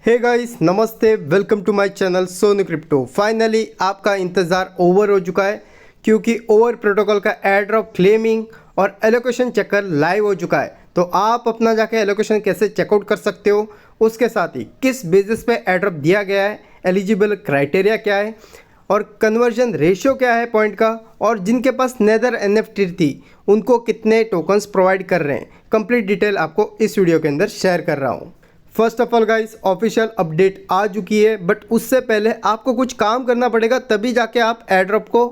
हे guys, नमस्ते, welcome to my channel Sonu crypto. Finally आपका इंतज़ार ओवर हो चुका है क्योंकि ओवर प्रोटोकॉल का एयर ड्रॉप क्लेमिंग और एलोकेशन चेकर लाइव हो चुका है। तो आप अपना जाके एलोकेशन कैसे चेकआउट कर सकते हो, उसके साथ ही किस बेसिस पे एयर ड्रॉप दिया गया है, एलिजिबल क्राइटेरिया क्या है और कन्वर्जन रेशियो क्या है पॉइंट का, और जिनके पास नेदर एनएफटी थी उनको कितने टोकन्स प्रोवाइड कर रहे हैं, कंप्लीट डिटेल आपको इस वीडियो के अंदर शेयर कर रहा हूँ। First of all guys, official update आ चुकी है, बट उससे पहले आपको कुछ काम करना पड़ेगा, तभी जाके आप एयर ड्रॉप को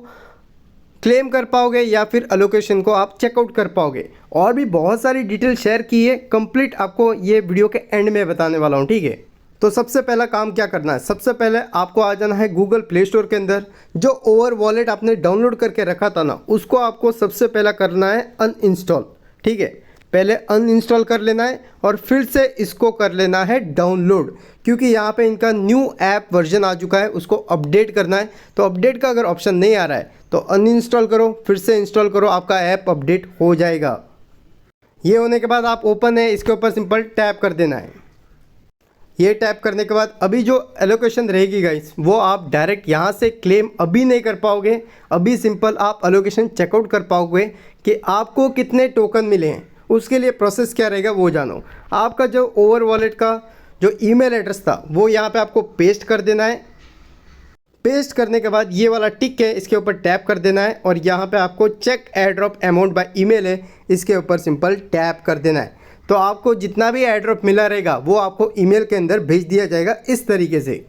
क्लेम कर पाओगे या फिर अलोकेशन को आप चेकआउट कर पाओगे। और भी बहुत सारी डिटेल शेयर की है, कंप्लीट आपको ये वीडियो के एंड में बताने वाला हूँ, ठीक है। तो सबसे पहला काम क्या करना है, सबसे पहले आपको आ जाना है गूगल प्ले स्टोर के अंदर। जो ओवर वॉलेट आपने डाउनलोड करके रखा था ना, उसको आपको सबसे पहला करना है अनइंस्टॉल, ठीक है। पहले अनइंस्टॉल कर लेना है और फिर से इसको कर लेना है डाउनलोड, क्योंकि यहाँ पे इनका न्यू ऐप वर्जन आ चुका है, उसको अपडेट करना है। तो अपडेट का अगर ऑप्शन नहीं आ रहा है तो अनइंस्टॉल करो, फिर से इंस्टॉल करो, आपका ऐप अपडेट हो जाएगा। ये होने के बाद आप ओपन है, इसके ऊपर सिंपल टैप कर देना है। ये टैप करने के बाद अभी जो एलोकेशन रहेगी गाइस, वो आप डायरेक्ट यहाँ से क्लेम अभी नहीं कर पाओगे। अभी सिंपल आप एलोकेशन चेकआउट कर पाओगे कि आपको कितने टोकन मिले हैं। उसके लिए प्रोसेस क्या रहेगा वो जानो। आपका जो ओवर वॉलेट का जो ईमेल एड्रेस था वो यहाँ पे आपको पेस्ट कर देना है। पेस्ट करने के बाद ये वाला टिक है, इसके ऊपर टैप कर देना है और यहाँ पे आपको check air drop amount by email है, इसके ऊपर सिंपल टैप कर देना है। तो आपको जितना भी एयर ड्रॉप मिला रहेगा वो आपको ईमेल के अंदर भेज दिया जाएगा इस तरीके से।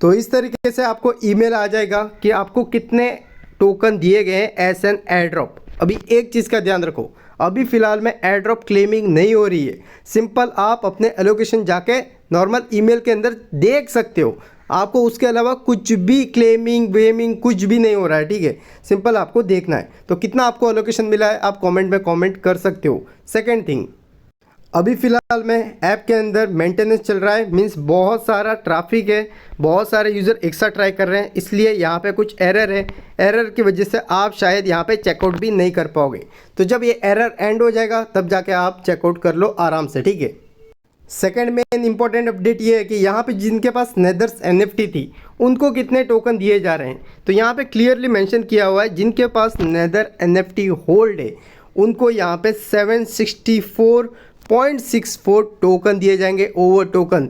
तो इस तरीके से आपको ईमेल आ जाएगा कि आपको कितने टोकन दिए गए हैं एज एन एयर ड्रॉप। अभी एक चीज़ का ध्यान रखो, अभी फ़िलहाल में एयर ड्रॉप क्लेमिंग नहीं हो रही है। सिंपल आप अपने एलोकेशन जाके नॉर्मल ईमेल के अंदर देख सकते हो, आपको उसके अलावा कुछ भी क्लेमिंग वेमिंग कुछ भी नहीं हो रहा है, ठीक है। सिंपल आपको देखना है। तो कितना आपको एलोकेशन मिला है आप कमेंट में कमेंट कर सकते हो। सेकंड थिंग, अभी फ़िलहाल में ऐप के अंदर मेंटेनेंस चल रहा है, मींस बहुत सारा ट्रैफिक है, बहुत सारे यूज़र एक साथ ट्राई कर रहे हैं, इसलिए यहाँ पे कुछ एरर है। एरर की वजह से आप शायद यहाँ पे चेकआउट भी नहीं कर पाओगे। तो जब ये एरर एंड हो जाएगा तब जाके आप चेकआउट कर लो आराम से, ठीक है। सेकेंड मेन इंपॉर्टेंट अपडेट ये है कि यहाँ पे जिनके पास नेदर्स एनएफटी थी उनको कितने टोकन दिए जा रहे हैं। तो यहाँ पे क्लियरली मेंशन किया हुआ है, जिनके पास नेदर एनएफटी होल्ड है उनको यहाँ पे 764.64 टोकन दिए जाएंगे over token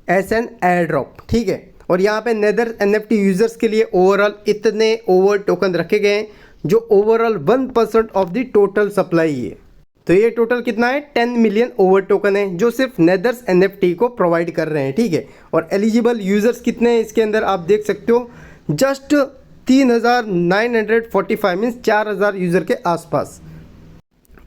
as an air drop, ठीक है। और यहाँ पे नेदर एनएफटी यूज़र्स के लिए ओवरऑल इतने ओवर टोकन रखे गए हैं जो overall 1% of the total supply है। तो ये टोटल कितना है, 10 मिलियन ओवर टोकन है जो सिर्फ नेदर्स एनएफटी को प्रोवाइड कर रहे हैं, ठीक है। और एलिजिबल यूज़र्स कितने हैं इसके अंदर आप देख सकते हो, जस्ट 3,945 मीन्स 4,000 यूज़र के आसपास।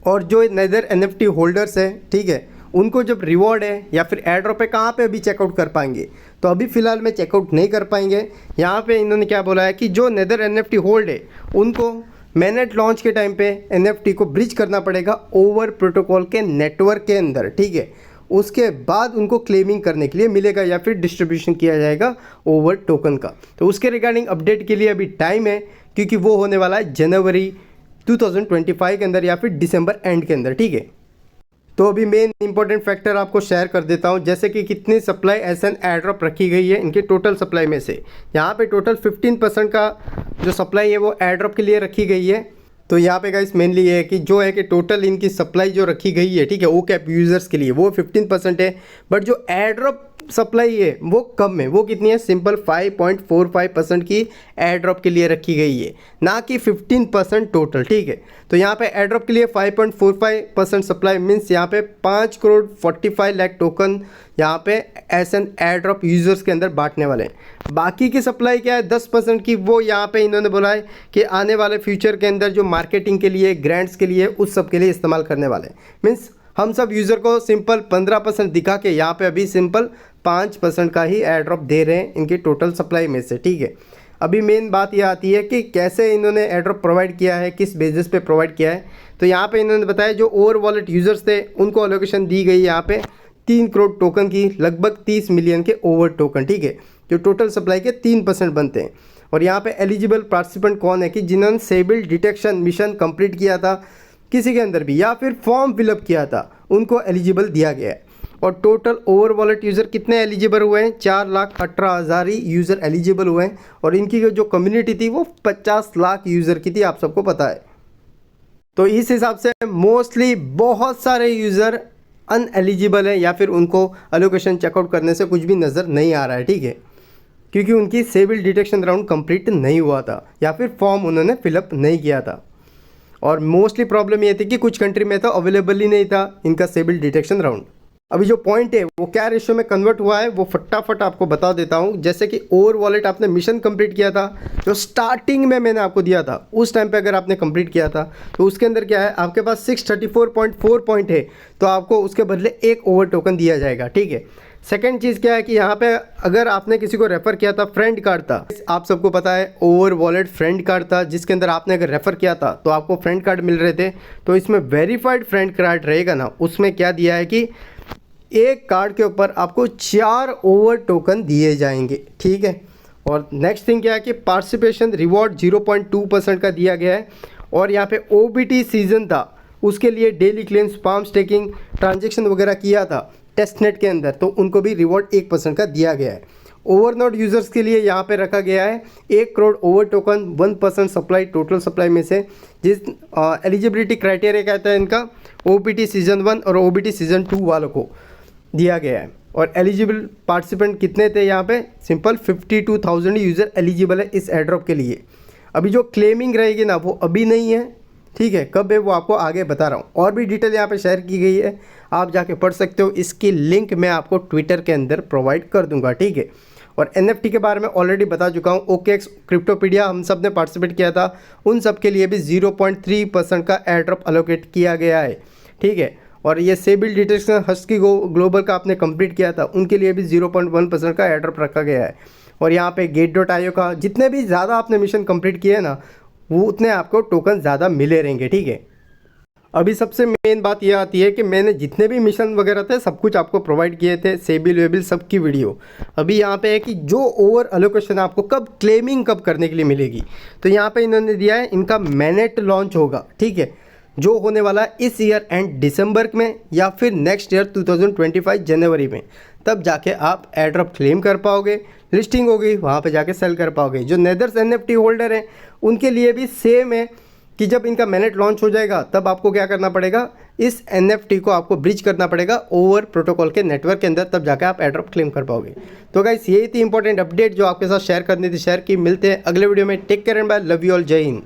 और जो नेदर एनएफटी होल्डर्स है, ठीक है, उनको जब रिवॉर्ड है या फिर एयर ड्रॉप है कहाँ पे अभी चेकआउट कर पाएंगे, तो अभी फ़िलहाल में चेकआउट नहीं कर पाएंगे। यहाँ पे इन्होंने क्या बोला है कि जो नेदर एनएफटी होल्ड है उनको मैनेट लॉन्च के टाइम पे एनएफटी को ब्रिज करना पड़ेगा ओवर प्रोटोकॉल के नेटवर्क के अंदर, ठीक है। उसके बाद उनको क्लेमिंग करने के लिए मिलेगा या फिर डिस्ट्रीब्यूशन किया जाएगा ओवर टोकन का। तो उसके रिगार्डिंग अपडेट के लिए अभी टाइम है, क्योंकि वो होने वाला है जनवरी 2025 के अंदर या फिर दिसंबर एंड के अंदर, ठीक है। तो अभी मेन इंपॉर्टेंट फैक्टर आपको शेयर कर देता हूँ, जैसे कि कितनी supply as an air drop रखी गई है इनके टोटल सप्लाई में से। यहाँ पे टोटल 15% का जो सप्लाई है वो एयर ड्रॉप के लिए रखी गई है। तो यहाँ पे गाइस मेनली ये है कि जो है कि टोटल इनकी सप्लाई जो रखी गई है, ठीक है, वो कैप यूज़र्स के लिए वो 15% है, बट जो एयर ड्रॉप सप्लाई है वो कम है। वो कितनी है, सिंपल 5.45% की एयर ड्रॉप के लिए रखी गई है, ना कि 15% टोटल, ठीक है। तो यहाँ पे एयर ड्रॉप के लिए 5.45% सप्लाई मीन्स यहाँ पे 5,45,00,000 टोकन यहाँ पे as an air drop users के अंदर बांटने वाले हैं। बाकी की सप्लाई क्या है 10% की, वो यहाँ पे इन्होंने बोला है कि आने वाले फ्यूचर के अंदर जो मार्केटिंग के लिए, ग्रांट्स के लिए, उस सब के लिए इस्तेमाल करने वाले हैं। मीन्स हम सब यूज़र को सिंपल 15% दिखा के यहाँ पे अभी सिंपल 5% का ही एयर ड्रॉप दे रहे हैं इनकी टोटल सप्लाई में से, ठीक है। अभी मेन बात ये आती है कि कैसे इन्होंने एयर ड्रॉप प्रोवाइड किया है, किस बेसिस पे प्रोवाइड किया है। तो यहाँ पे इन्होंने बताया जो ओवर वॉलेट यूज़र्स थे उनको एलोकेशन दी गई यहाँ पे 3 करोड़ टोकन की, लगभग 30 मिलियन के ओवर टोकन, ठीक है, जो टोटल सप्लाई के 3% बनते हैं। और यहाँ पे एलिजिबल पार्टिसिपेंट कौन है कि जिन्होंने सेबिल डिटेक्शन मिशन कंप्लीट किया था किसी के अंदर भी या फिर फॉर्म फिलअप किया था, उनको एलिजिबल दिया गया है। और टोटल ओवर वॉलेट यूज़र कितने एलिजिबल हुए हैं? 4,18,000 ही यूज़र एलिजिबल हुए हैं और इनकी जो कम्युनिटी थी वो 50 लाख यूज़र की थी, आप सबको पता है। तो इस हिसाब से मोस्टली बहुत सारे यूज़र अनएलिजिबल है या फिर उनको एलोकेशन चेकआउट करने से कुछ भी नज़र नहीं आ रहा है, ठीक है, क्योंकि उनकी सेबिल डिटेक्शन राउंड कंप्लीट नहीं हुआ था या फिर फॉर्म उन्होंने फिलअप नहीं किया था। और मोस्टली प्रॉब्लम ये थी कि कुछ कंट्री में तो अवेलेबल ही नहीं था इनका सेबिल डिटेक्शन राउंड। अभी जो पॉइंट है वो क्या रेशियो में कन्वर्ट हुआ है वो फटाफट आपको बता देता हूँ। जैसे कि ओवर वॉलेट आपने मिशन कंप्लीट किया था, जो स्टार्टिंग में मैंने आपको दिया था, उस टाइम पे अगर आपने कंप्लीट किया था तो उसके अंदर क्या है, आपके पास 634.4 पॉइंट है तो आपको उसके बदले एक ओवर टोकन दिया जाएगा, ठीक है। सेकेंड चीज़ क्या है कि यहाँ पे अगर आपने किसी को रेफ़र किया था, फ्रेंड कार्ड था, आप सबको पता है ओवर वॉलेट फ्रेंड कार्ड था, जिसके अंदर आपने अगर रेफ़र किया था तो आपको फ्रेंड कार्ड मिल रहे थे। तो इसमें वेरीफाइड फ्रेंड कार्ड रहेगा ना, उसमें क्या दिया है कि एक कार्ड के ऊपर आपको 4 ओवर टोकन दिए जाएंगे, ठीक है। और नेक्स्ट थिंग क्या है कि पार्टिसिपेशन रिवॉर्ड 0.2% का दिया गया है। और यहाँ पे OBT सीज़न था, उसके लिए daily claims, palm staking, transaction वगैरह किया था टेस्टनेट के अंदर, तो उनको भी रिवॉर्ड 1% का दिया गया है। ओवरनोड यूज़र्स के लिए यहाँ पे रखा गया है 1 crore over token, 1% supply total supply में से। जिस एलिजिबिलिटी क्राइटेरिया कहता है इनका, OBT सीज़न 1 और OBT सीज़न 2 वालों को दिया गया है। और एलिजिबल पार्टिसिपेंट कितने थे यहाँ पे? सिंपल 52,000 यूज़र एलिजिबल है इस एयरड्रॉप के लिए। अभी जो क्लेमिंग रहेगी ना वो अभी नहीं है, ठीक है, कब है वो आपको आगे बता रहा हूँ। और भी डिटेल यहाँ पे शेयर की गई है, आप जाके पढ़ सकते हो। इसकी लिंक मैं आपको ट्विटर के अंदर प्रोवाइड कर दूंगा, ठीक है। और NFT के बारे में ऑलरेडी बता चुका हूँ। OKX, क्रिप्टोपीडिया हम सब ने पार्टिसिपेट किया था, उन सब के लिए भी 0.3% का एयरड्रॉप अलोकेट किया गया है, ठीक है। और ये सेबिल डिटेक्शन हस्की ग्लोबल का आपने कंप्लीट किया था, उनके लिए भी 0.1% का एयरड्रॉप रखा गया है। और यहाँ पे Gate.io का जितने भी ज़्यादा आपने मिशन कंप्लीट किए ना, वो उतने आपको टोकन ज़्यादा मिले रहेंगे, ठीक है। अभी सबसे मेन बात यह आती है कि मैंने जितने भी मिशन वगैरह थे सब कुछ आपको प्रोवाइड किए थे, सेबिल वेबिल सब की वीडियो। अभी यहाँ पे है कि जो ओवर एलोकेशन आपको कब क्लेमिंग कब करने के लिए मिलेगी, तो यहाँ पे इन्होंने दिया है इनका मैनेट लॉन्च होगा, ठीक है, जो होने वाला है इस ईयर एंड दिसंबर में या फिर नेक्स्ट ईयर 2025 जनवरी में। तब जाके आप एयरड्रॉप क्लेम कर पाओगे, लिस्टिंग होगी, वहाँ पे जाके सेल कर पाओगे। जो नेदर्स NFT होल्डर हैं उनके लिए भी सेम है कि जब इनका मैनेट लॉन्च हो जाएगा तब आपको क्या करना पड़ेगा, इस NFT को आपको ब्रिज करना पड़ेगा ओवर प्रोटोकॉल के नेटवर्क के अंदर, तब जाके आप एयरड्रॉप क्लेम कर पाओगे। तो गाइस यही थी इंपॉर्टेंट अपडेट जो आपके साथ शेयर करनी थी, शेयर की। मिलते हैं अगले वीडियो में। Take care and bye, love you all, जय हिंद।